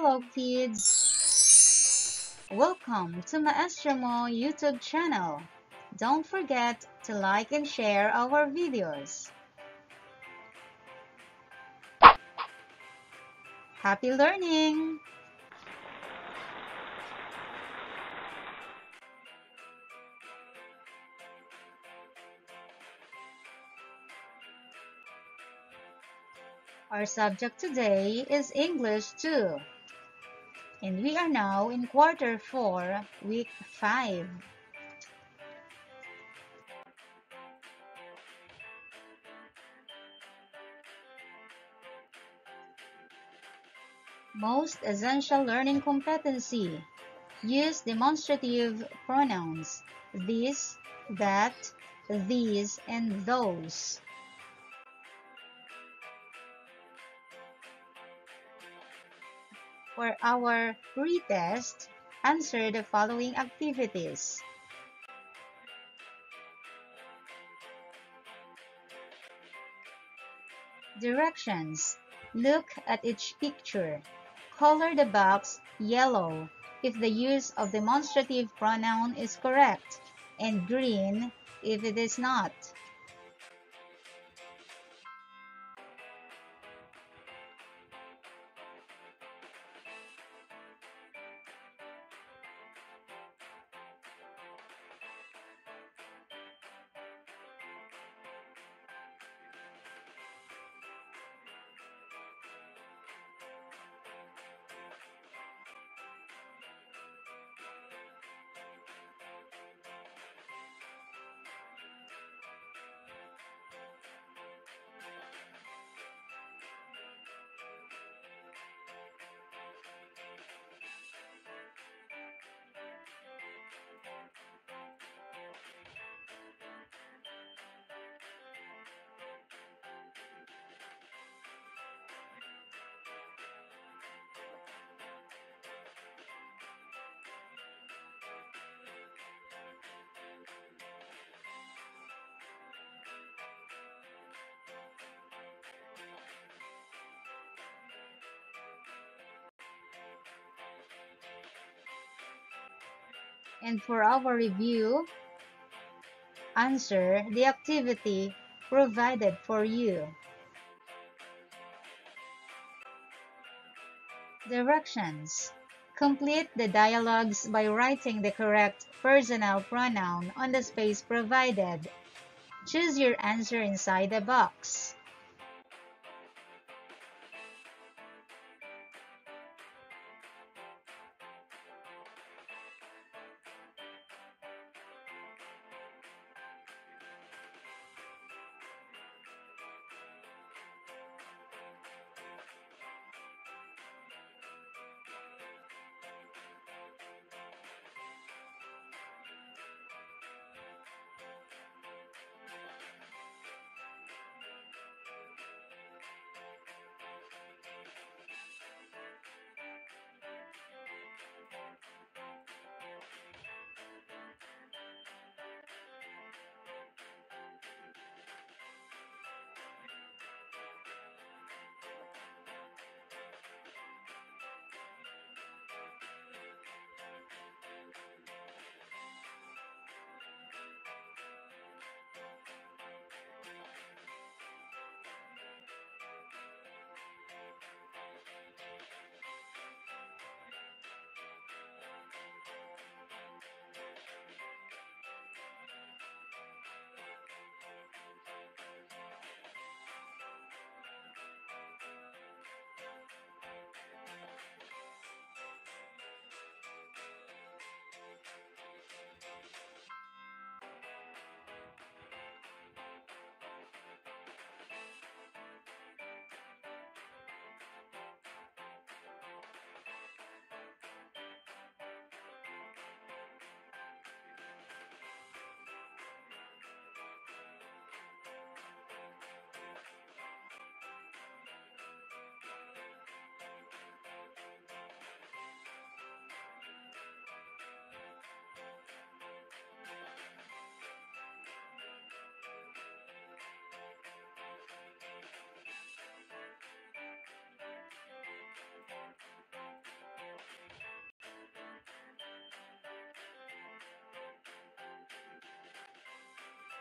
Hello kids! Welcome to Maestro Mo YouTube channel. Don't forget to like and share our videos. Happy learning! Our subject today is English 2. And we are now in quarter 4, week 5. Most essential learning competency. Use demonstrative pronouns. This, that, these, and those. For our retest, answer the following activities. Directions. Look at each picture. Color the box yellow if the use of demonstrative pronoun is correct, and green if it is not. And for our review, answer the activity provided for you. Directions. Complete the dialogues by writing the correct personal pronoun on the space provided. Choose your answer inside the box.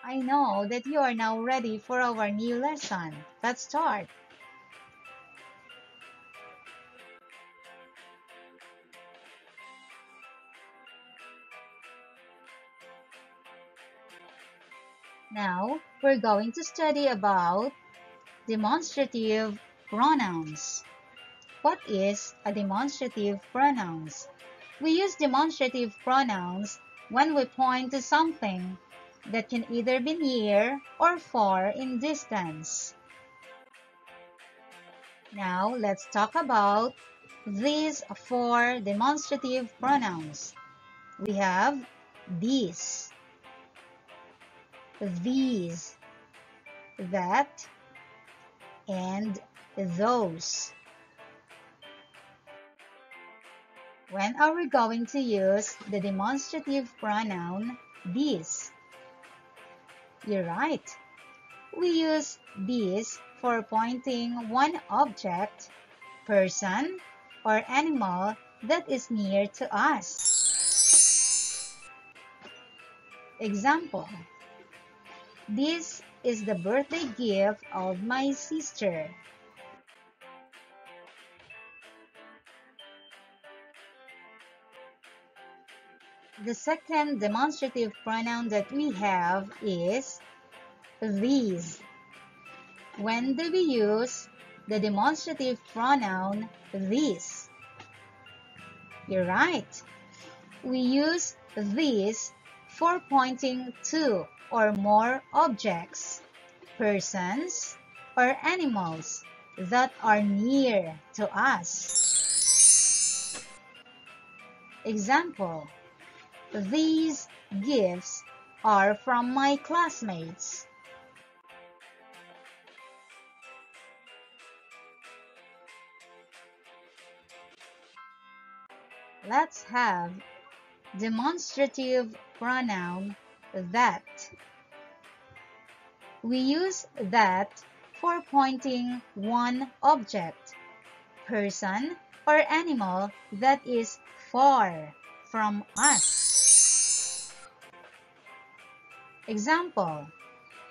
I know that you are now ready for our new lesson. Let's start. Now, we're going to study about demonstrative pronouns. What is a demonstrative pronouns? We use demonstrative pronouns when we point to something that can either be near or far in distance. Now, let's talk about these four demonstrative pronouns. We have these, these, that, and those. When are we going to use the demonstrative pronoun these? You're right. We use these for pointing one object, person, or animal that is near to us. Example: this is the birthday gift of my sister. The second demonstrative pronoun that we have is these. When do we use the demonstrative pronoun these? You're right. We use these for pointing to or more objects, persons, or animals that are near to us. Example: these gifts are from my classmates. Let's have demonstrative pronoun that. We use that for pointing one object, person, or animal that is far from us. Example: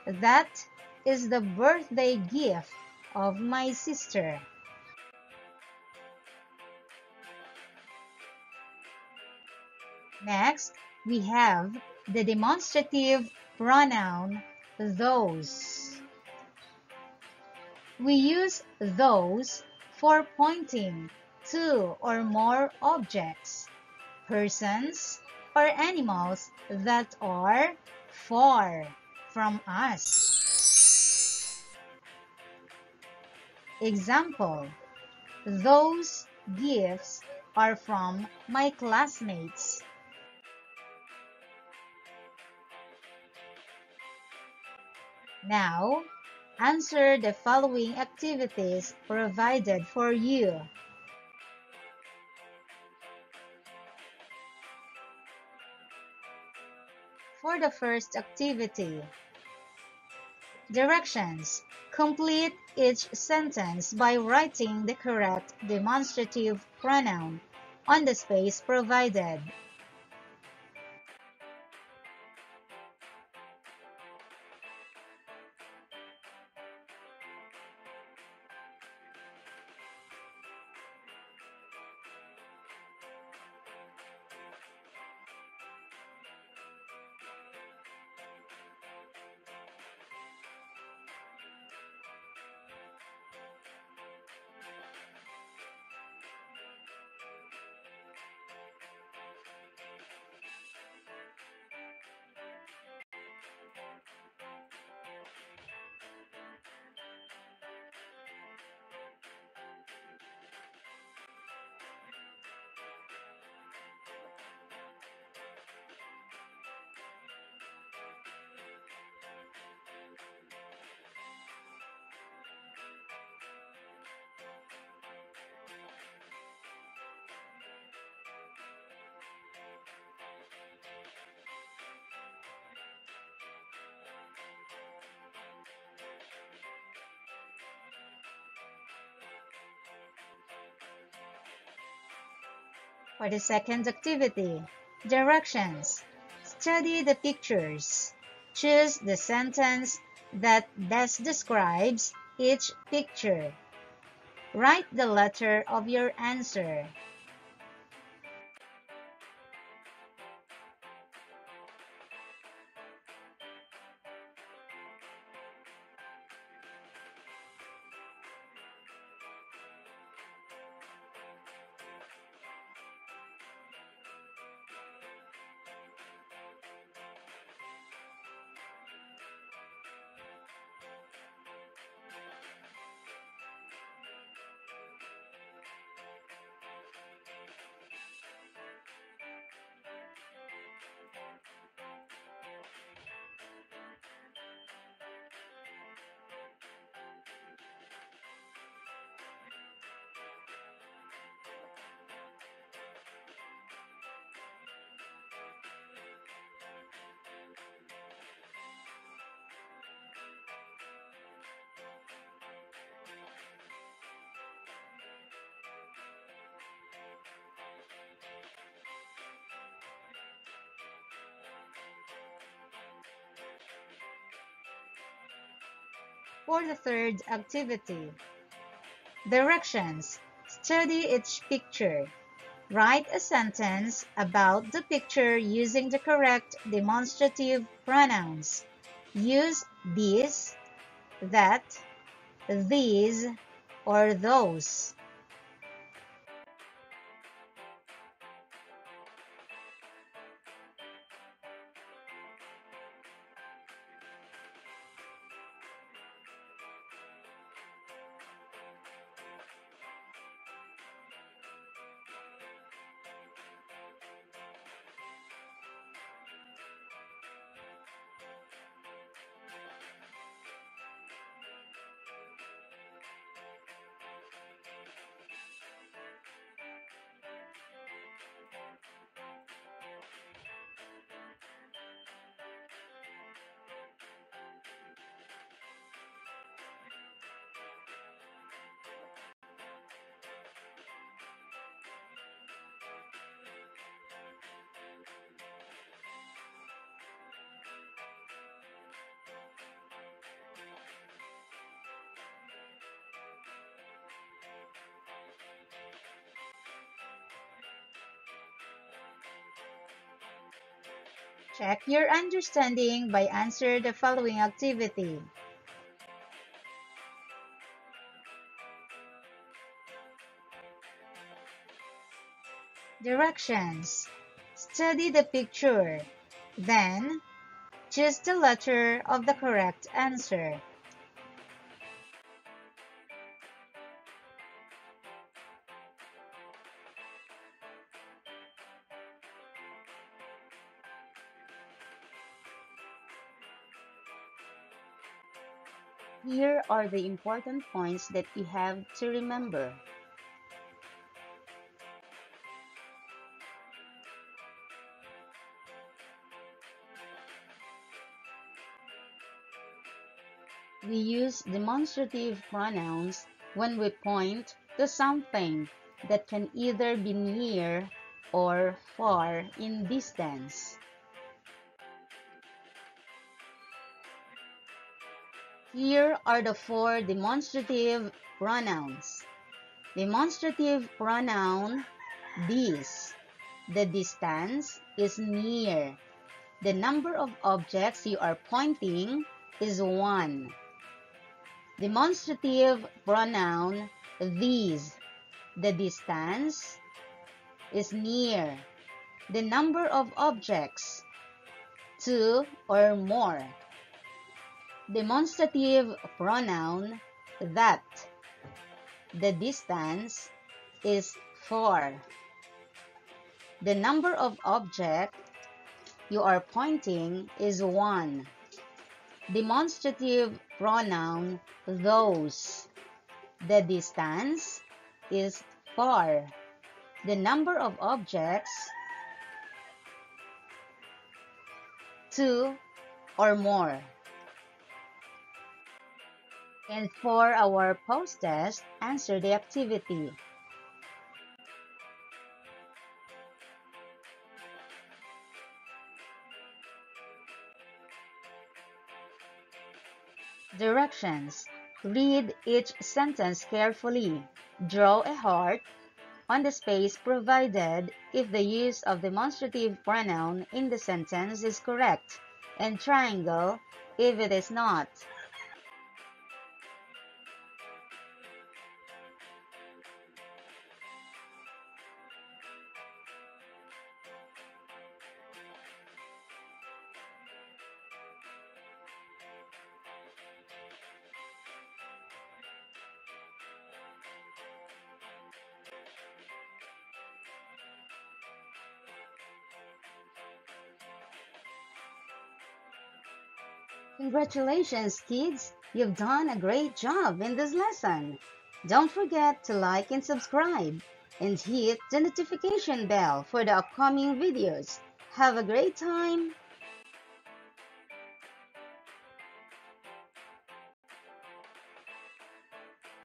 that is the birthday gift of my sister. Next, we have the demonstrative pronoun those. We use those for pointing to or more objects, persons, or animals that are far from us. Example: those gifts are from my classmates. Now, answer the following activities provided for you. For the first activity, directions. Complete each sentence by writing the correct demonstrative pronoun on the space provided. For the second activity, directions. Study the pictures. Choose the sentence that best describes each picture. Write the letter of your answer. For the third activity, directions. Study each picture. Write a sentence about the picture using the correct demonstrative pronouns. Use this, that, these, or those. Check your understanding by answer the following activity. Directions. Study the picture. Then, choose the letter of the correct answer. Here are the important points that you have to remember. We use demonstrative pronouns when we point to something that can either be near or far in distance. Here are the four demonstrative pronouns. Demonstrative pronoun this. The distance is near. The number of objects you are pointing is 1. Demonstrative pronoun these. The distance is near. The number of objects 2 or more. Demonstrative pronoun that. The distance is 4. The number of objects you are pointing is 1. Demonstrative pronoun those. The distance is 4. The number of objects 2 or more. And for our post-test, answer the activity. Directions. Read each sentence carefully. Draw a heart on the space provided if the use of demonstrative pronoun in the sentence is correct, and triangle if it is not. Congratulations, kids! You've done a great job in this lesson. Don't forget to like and subscribe, and hit the notification bell for the upcoming videos. Have a great time!